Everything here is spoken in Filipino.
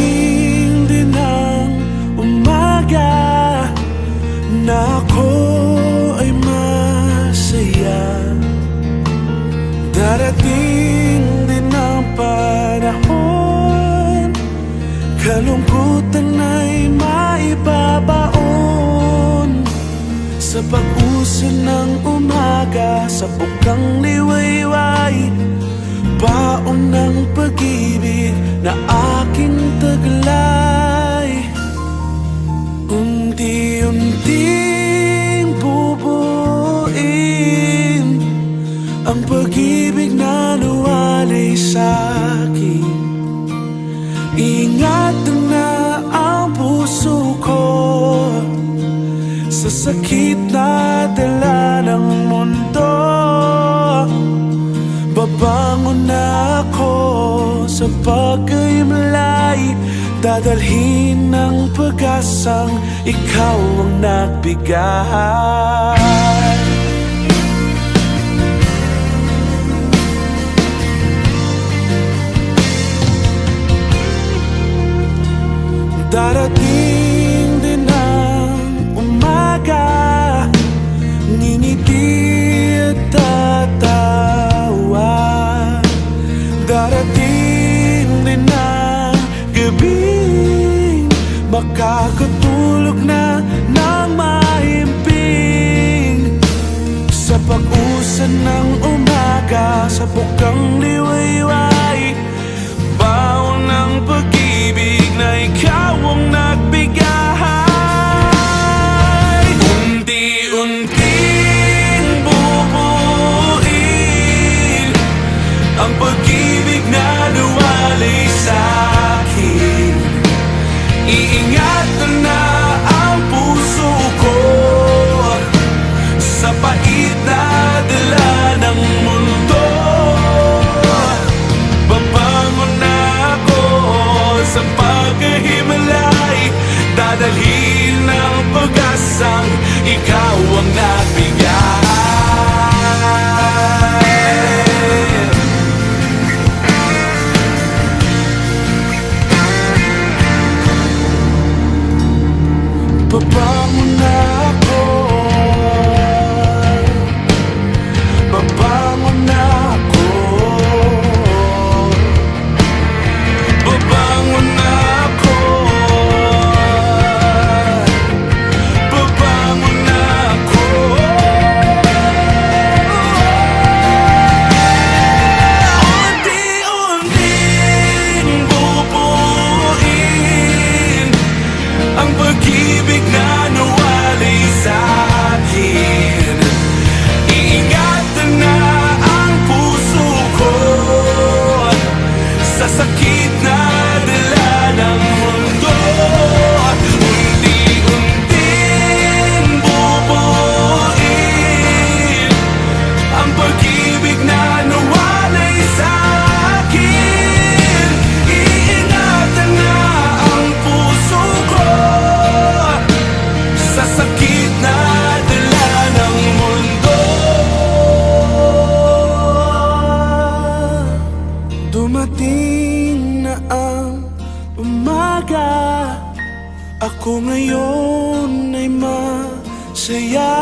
Darating din ang umaga na ako ay masaya. Darating din ang panahon, kalungkutan ay maibabaon. Sa pag-uso ng umaga, sa bukang liwayway, baon ng pag-ibig na aking taglay. Unti-unting bubuin ang pag-ibig na nawalay sa'kin. Ingatan na ang puso ko sa sakit na dala ng mundo. Babangon na ako sa pagkahimalay, dadalhin ng pag-asang ikaw ang nagbigay. Darating din ang umaga, ngingiti at tatawa. Darating din ang gabing makakatulog na ng mahimbing. Sa pag-usan ng umaga, sa bukang liwayway, baon ng pag-ibig na ikaw ang nagbigay. Unti-unting bubuin ang pag-ibig na nawalay sa'kin. Iingatan na ang puso ko sa pait na dala ng mundo. Babangon na ako sa pagkahimalay, dadalhin ng pag-asang ikaw ang nagbigay. Babangon na ako, babangon na ako, babangon na ako, babangon na ako. Unti-unting bubuin ang pag-ibig na nawalay sa'kin. Iingatan na ang puso ko sa sakit na dala ng mundo. Unti-unting bubuin ang pag-ibig na nawalay sa'kin. Iingatan na ang puso ko sa sakit na dala ng mundo. Dumating na ang umaga, ako ngayon ay masaya.